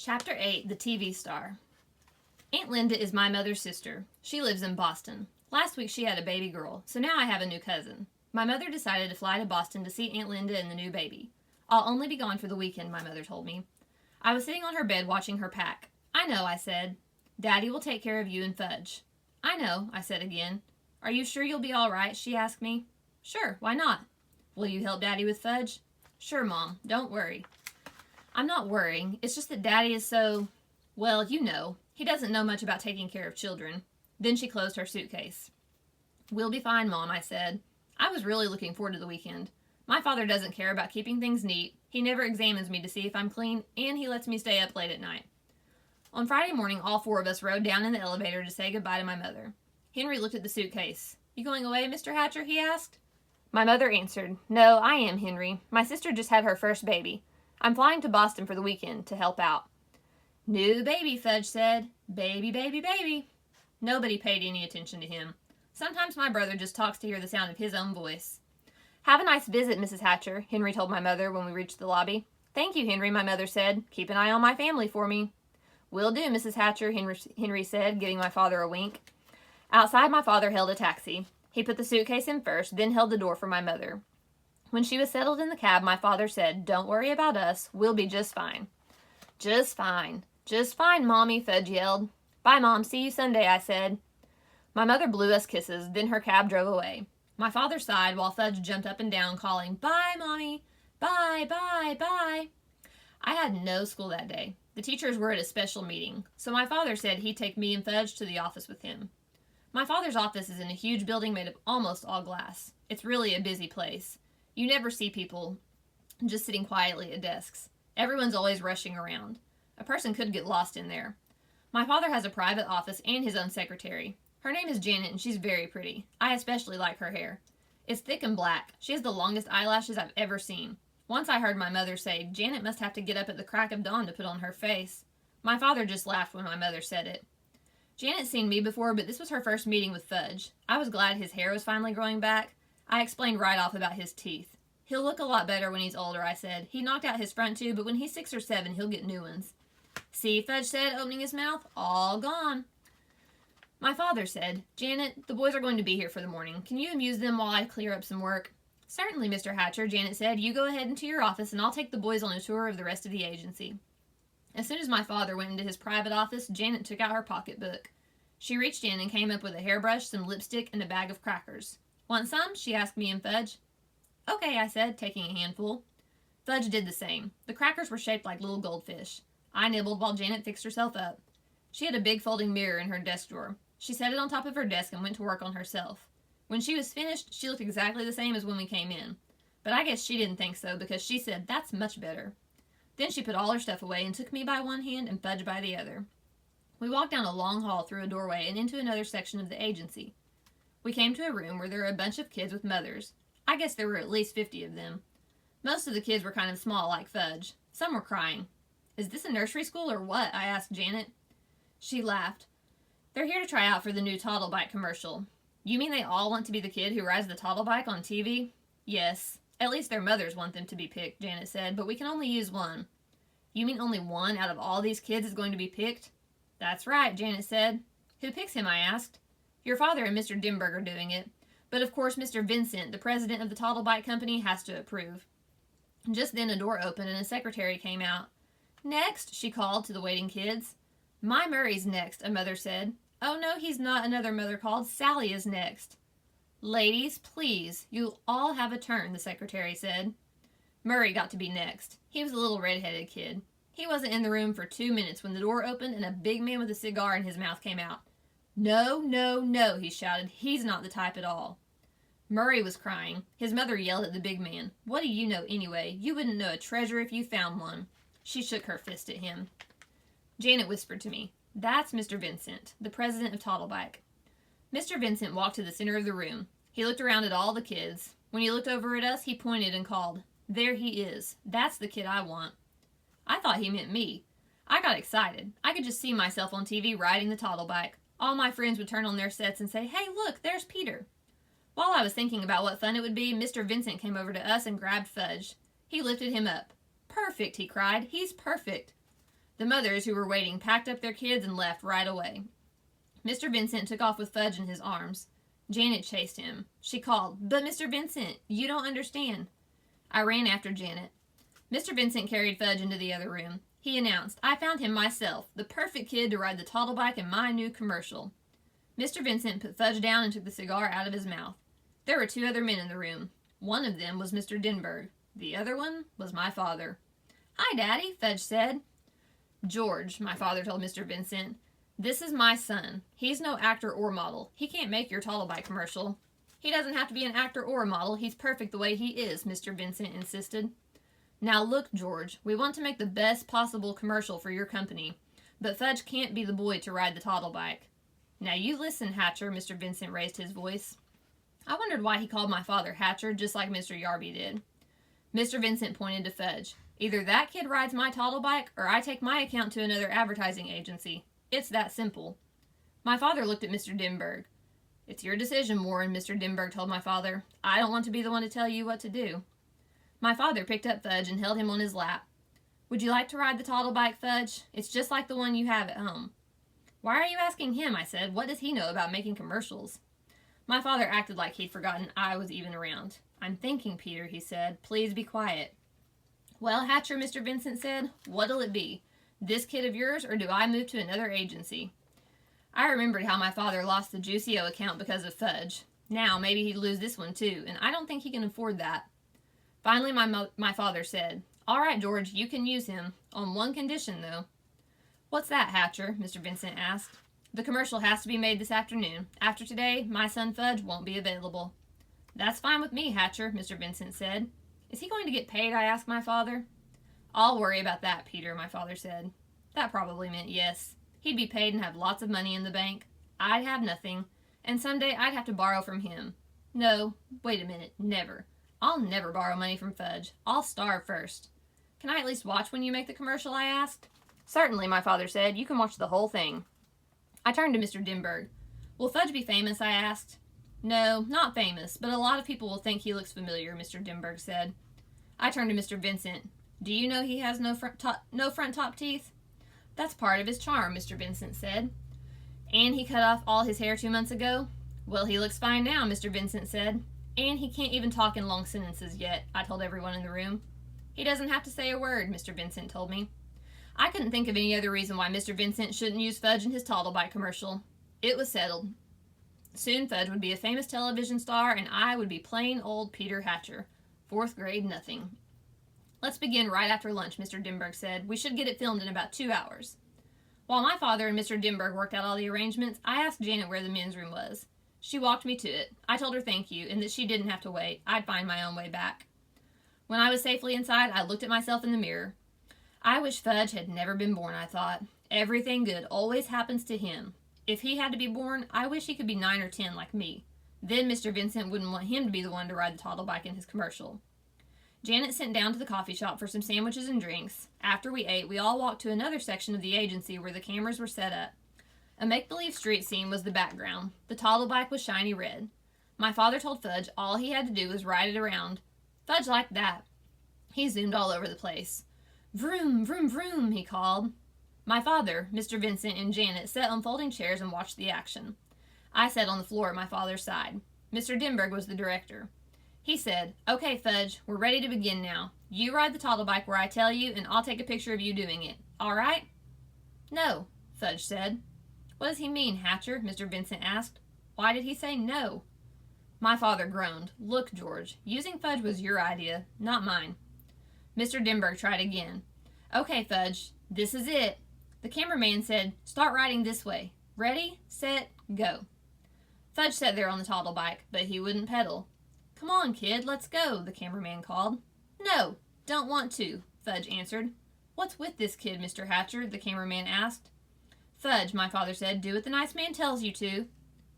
Chapter 8, The TV Star. Aunt Linda is my mother's sister. She lives in Boston. Last week she had a baby girl, so now I have a new cousin. My mother decided to fly to Boston to see Aunt Linda and the new baby. I'll only be gone for the weekend, my mother told me. I was sitting on her bed watching her pack. I know, I said. Daddy will take care of you and Fudge. I know, I said again. Are you sure you'll be all right? She asked me. Sure, why not? Will you help Daddy with Fudge? Sure, Mom, don't worry. I'm not worrying. It's just that Daddy is so, well, you know, he doesn't know much about taking care of children. Then she closed her suitcase. We'll be fine, Mom, I said. I was really looking forward to the weekend. My father doesn't care about keeping things neat. He never examines me to see if I'm clean, and he lets me stay up late at night. On Friday morning, all four of us rode down in the elevator to say goodbye to my mother. Henry looked at the suitcase. You going away, Mr. Hatcher? He asked. My mother answered, No, I am, Henry. My sister just had her first baby. I'm flying to Boston for the weekend to help out. New baby, Fudge said. Baby, baby, baby. Nobody paid any attention to him. Sometimes my brother just talks to hear the sound of his own voice. Have a nice visit, Mrs. Hatcher, Henry told my mother when we reached the lobby. Thank you, Henry, my mother said. Keep an eye on my family for me. Will do, Mrs. Hatcher, Henry said, giving my father a wink. Outside, my father hailed a taxi. He put the suitcase in first, then held the door for my mother. When she was settled in the cab, my father said, Don't worry about us. We'll be just fine. Just fine. Just fine, Mommy, Fudge yelled. Bye, Mom. See you Sunday, I said. My mother blew us kisses, then her cab drove away. My father sighed while Fudge jumped up and down, calling, Bye, Mommy. Bye, bye, bye. I had no school that day. The teachers were at a special meeting, so my father said he'd take me and Fudge to the office with him. My father's office is in a huge building made of almost all glass. It's really a busy place. You never see people just sitting quietly at desks. Everyone's always rushing around. A person could get lost in there. My father has a private office and his own secretary. Her name is Janet, and she's very pretty. I especially like her hair. It's thick and black. She has the longest eyelashes I've ever seen. Once I heard my mother say, Janet must have to get up at the crack of dawn to put on her face. My father just laughed when my mother said it. Janet's seen me before, but this was her first meeting with Fudge. I was glad his hair was finally growing back. I explained right off about his teeth. He'll look a lot better when he's older, I said. He knocked out his front two, but when he's 6 or 7, he'll get new ones. See, Fudge said, opening his mouth, all gone. My father said, Janet, the boys are going to be here for the morning. Can you amuse them while I clear up some work? Certainly, Mr. Hatcher, Janet said. You go ahead into your office, and I'll take the boys on a tour of the rest of the agency. As soon as my father went into his private office, Janet took out her pocketbook. She reached in and came up with a hairbrush, some lipstick, and a bag of crackers. Want some? She asked me and Fudge. Okay, I said, taking a handful. Fudge did the same. The crackers were shaped like little goldfish. I nibbled while Janet fixed herself up. She had a big folding mirror in her desk drawer. She set it on top of her desk and went to work on herself. When she was finished, she looked exactly the same as when we came in. But I guess she didn't think so because she said, That's much better. Then she put all her stuff away and took me by one hand and Fudge by the other. We walked down a long hall through a doorway and into another section of the agency. We came to a room where there were a bunch of kids with mothers. I guess there were at least 50 of them. Most of the kids were kind of small, like Fudge. Some were crying. Is this a nursery school or what? I asked Janet. She laughed. They're here to try out for the new toddle bike commercial. You mean they all want to be the kid who rides the toddle bike on TV? Yes. At least their mothers want them to be picked, Janet said, but we can only use one. You mean only one out of all these kids is going to be picked? That's right, Janet said. Who picks him, I asked. Your father and Mr. Dimberg are doing it. But of course Mr. Vincent, the president of the toddle bike company, has to approve. Just then a door opened and a secretary came out. Next, she called to the waiting kids. My Murray's next, a mother said. Oh no, he's not, another mother called. Sally is next. Ladies, please, you'll all have a turn, the secretary said. Murray got to be next. He was a little red-headed kid. He wasn't in the room for 2 minutes when the door opened and a big man with a cigar in his mouth came out. No, no, no, he shouted. He's not the type at all. Murray was crying. His mother yelled at the big man. What do you know anyway? You wouldn't know a treasure if you found one. She shook her fist at him. Janet whispered to me, That's Mr. Vincent, the president of Toddlebike. Mr. Vincent walked to the center of the room. He looked around at all the kids. When he looked over at us, he pointed and called, There he is. That's the kid I want. I thought he meant me. I got excited. I could just see myself on TV riding the Toddlebike. All my friends would turn on their sets and say, Hey, look, there's Peter. While I was thinking about what fun it would be, Mr. Vincent came over to us and grabbed Fudge. He lifted him up. Perfect, he cried. He's perfect. The mothers who were waiting packed up their kids and left right away. Mr. Vincent took off with Fudge in his arms. Janet chased him. She called, "But Mr. Vincent, you don't understand." I ran after Janet. Mr. Vincent carried Fudge into the other room. He announced, "I found him myself, the perfect kid to ride the toddle bike in my new commercial." Mr. Vincent put Fudge down and took the cigar out of his mouth. There were 2 other men in the room. One of them was Mr. Denberg. The other one was my father. "Hi, Daddy," Fudge said. "George," my father told Mr. Vincent, "this is my son. He's no actor or model. He can't make your toddle bike commercial." "He doesn't have to be an actor or a model. He's perfect the way he is," Mr. Vincent insisted. "Now look, George, we want to make the best possible commercial for your company, but Fudge can't be the boy to ride the toddle bike." "Now you listen, Hatcher," Mr. Vincent raised his voice. I wondered why he called my father Hatcher, just like Mr. Yarby did. Mr. Vincent pointed to Fudge. "Either that kid rides my toddle bike, or I take my account to another advertising agency. It's that simple." My father looked at Mr. Denberg. "It's your decision, Warren," Mr. Denberg told my father. "I don't want to be the one to tell you what to do." My father picked up Fudge and held him on his lap. "Would you like to ride the toddle bike, Fudge? It's just like the one you have at home." "Why are you asking him?" I said. "What does he know about making commercials?" My father acted like he'd forgotten I was even around. "I'm thinking, Peter," he said. "Please be quiet." "Well, Hatcher," Mr. Vincent said, "what'll it be? This kid of yours, or do I move to another agency?" I remembered how my father lost the Juicio account because of Fudge. Now, maybe he'd lose this one too, and I don't think he can afford that. Finally, my father said, "All right, George, you can use him. On one condition, though." "What's that, Hatcher?" Mr. Vincent asked. "The commercial has to be made this afternoon. After today, my son Fudge won't be available." "That's fine with me, Hatcher," Mr. Vincent said. "Is he going to get paid?" I asked my father. "I'll worry about that, Peter," my father said. That probably meant yes. He'd be paid and have lots of money in the bank. I'd have nothing, and someday I'd have to borrow from him. No, wait a minute, never. I'll never borrow money from Fudge. I'll starve first. "Can I at least watch when you make the commercial?" I asked. "Certainly," my father said. "You can watch the whole thing." I turned to Mr. Denberg. "Will Fudge be famous?" I asked. "No, not famous, but a lot of people will think he looks familiar," Mr. Denberg said. I turned to Mr. Vincent. "Do you know he has no front top teeth?" "That's part of his charm," Mr. Vincent said. "And he cut off all his hair 2 months ago?" "Well, he looks fine now," Mr. Vincent said. "And he can't even talk in long sentences yet," I told everyone in the room. "He doesn't have to say a word," Mr. Vincent told me. I couldn't think of any other reason why Mr. Vincent shouldn't use Fudge in his toddle bike commercial. It was settled. Soon Fudge would be a famous television star, and I would be plain old Peter Hatcher. 4th grade nothing. "Let's begin right after lunch," Mr. Denberg said. "We should get it filmed in about 2 hours." While my father and Mr. Denberg worked out all the arrangements, I asked Janet where the men's room was. She walked me to it. I told her thank you, and that she didn't have to wait. I'd find my own way back. When I was safely inside, I looked at myself in the mirror. I wish Fudge had never been born, I thought. Everything good always happens to him. If he had to be born, I wish he could be 9 or 10 like me. Then Mr. Vincent wouldn't want him to be the one to ride the toddle bike in his commercial. Janet sent down to the coffee shop for some sandwiches and drinks. After we ate, we all walked to another section of the agency where the cameras were set up. A make-believe street scene was the background. The toddle bike was shiny red. My father told Fudge all he had to do was ride it around. Fudge liked that. He zoomed all over the place. "Vroom, vroom, vroom," he called. My father, Mr. Vincent, and Janet sat on folding chairs and watched the action. I sat on the floor at my father's side. Mr. Denberg was the director. He said, "Okay, Fudge, we're ready to begin now. You ride the toddle bike where I tell you, and I'll take a picture of you doing it. All right?" "No," Fudge said. "What does he mean, Hatcher?" Mr. Vincent asked. "Why did he say no?" My father groaned. "Look, George, using Fudge was your idea, not mine." Mr. Denberg tried again. "Okay, Fudge, this is it." The cameraman said, "Start riding this way. Ready, set, go." Fudge sat there on the toddle bike, but he wouldn't pedal. "Come on, kid, let's go," the cameraman called. "No, don't want to," Fudge answered. "What's with this kid, Mr. Hatcher?" the cameraman asked. "Fudge," my father said, "do what the nice man tells you to."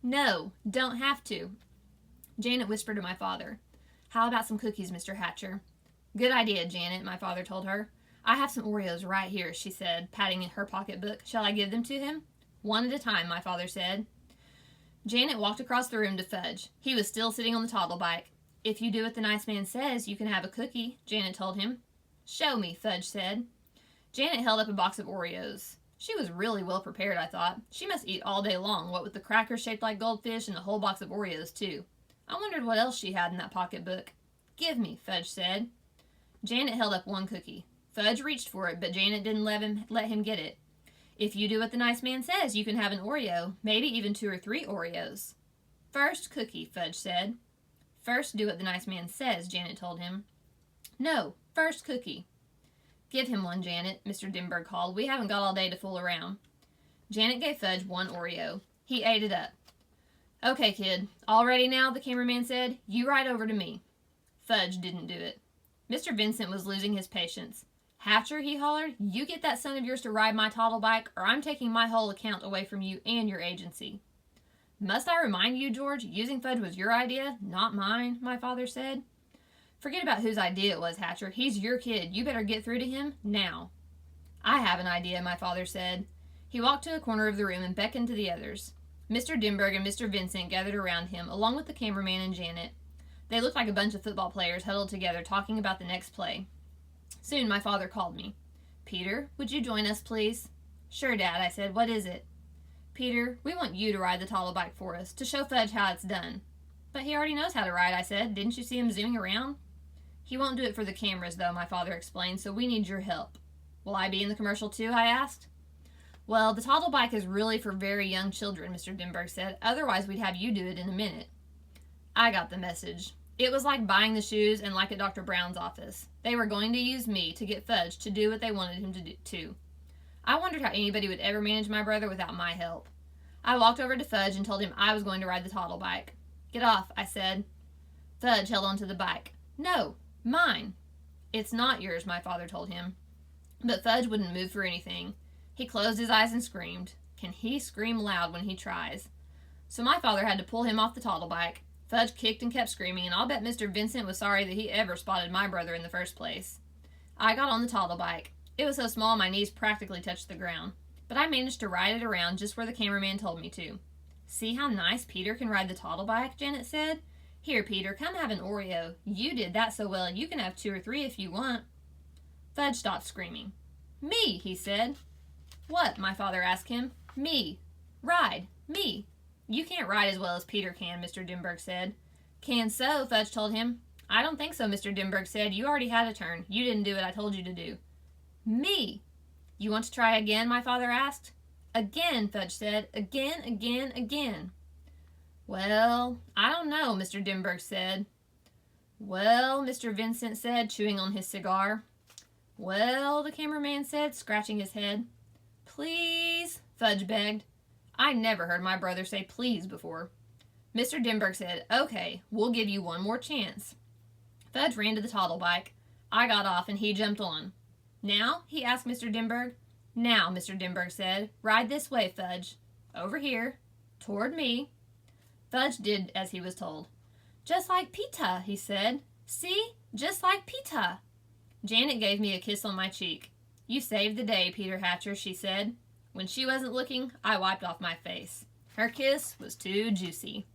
"No, don't have to." Janet whispered to my father, "How about some cookies, Mr. Hatcher?" "Good idea, Janet," my father told her. "I have some Oreos right here," she said, patting in her pocketbook. "Shall I give them to him?" "One at a time," my father said. Janet walked across the room to Fudge. He was still sitting on the toddle bike. "If you do what the nice man says, you can have a cookie," Janet told him. "Show me," Fudge said. Janet held up a box of Oreos. She was really well prepared, I thought. She must eat all day long, what with the crackers shaped like goldfish and a whole box of Oreos, too. I wondered what else she had in that pocketbook. Give me, Fudge said. Janet held up one cookie. Fudge reached for it, but Janet didn't let him get it. If you do what the nice man says, you can have an Oreo, maybe even 2 or 3 Oreos. First cookie, Fudge said. First do what the nice man says, Janet told him. No, first cookie. Give him one, Janet, Mr. Dimberg called. We haven't got all day to fool around. Janet gave Fudge one Oreo. He ate it up. Okay, kid. All ready now, the cameraman said. You ride over to me. Fudge didn't do it. Mr. Vincent was losing his patience. Hatcher, he hollered, you get that son of yours to ride my toddle bike, or I'm taking my whole account away from you and your agency. Must I remind you, George, using Fudge was your idea, not mine, my father said. Forget about whose idea it was, Hatcher. He's your kid. You better get through to him now. I have an idea, my father said. He walked to a corner of the room and beckoned to the others. Mr. Dimberg and Mr. Vincent gathered around him, along with the cameraman and Janet. They looked like a bunch of football players huddled together talking about the next play. Soon my father called me. Peter, would you join us, please? Sure, Dad, I said. What is it? Peter, we want you to ride the toddle bike for us, to show Fudge how it's done. But he already knows how to ride, I said. Didn't you see him zooming around? He won't do it for the cameras, though, my father explained, so we need your help. Will I be in the commercial, too? I asked. Well, the toddle bike is really for very young children, Mr. Dimberg said. Otherwise, we'd have you do it in a minute. I got the message. It was like buying the shoes and like at Dr. Brown's office. They were going to use me to get Fudge to do what they wanted him to do, too. I wondered how anybody would ever manage my brother without my help. I walked over to Fudge and told him I was going to ride the toddle bike. Get off, I said. Fudge held onto the bike. No, mine. It's not yours, my father told him. But Fudge wouldn't move for anything. He closed his eyes and screamed. Can he scream loud when he tries? So my father had to pull him off the toddle bike. Fudge kicked and kept screaming, and I'll bet Mr. Vincent was sorry that he ever spotted my brother in the first place. I got on the toddle bike. It was so small my knees practically touched the ground, but I managed to ride it around just where the cameraman told me to. See how nice Peter can ride the toddle bike, Janet said. Here, Peter, come have an Oreo. You did that so well, you can have 2 or 3 if you want. Fudge stopped screaming. Me, he said. What? My father asked him. Me. Ride. Me. You can't ride as well as Peter can, Mr. Dimberg said. Can so, Fudge told him. I don't think so, Mr. Dimberg said. You already had a turn. You didn't do what I told you to do. Me. You want to try again, my father asked. Again, Fudge said. Again, again, again. Well, I don't know, Mr. Dimberg said. Well, Mr. Vincent said, chewing on his cigar. Well, the cameraman said, scratching his head. Please, Fudge begged. I never heard my brother say please before. Mr. Dimberg said, okay, we'll give you one more chance. Fudge ran to the toddle bike. I got off and he jumped on. Now? He asked Mr. Dimberg. Now, Mr. Dimberg said, ride this way, Fudge. Over here. Toward me. Fudge did as he was told. Just like Pita, he said. See? Just like Pita. Janet gave me a kiss on my cheek. You saved the day, Peter Hatcher, she said. When she wasn't looking, I wiped off my face. Her kiss was too juicy.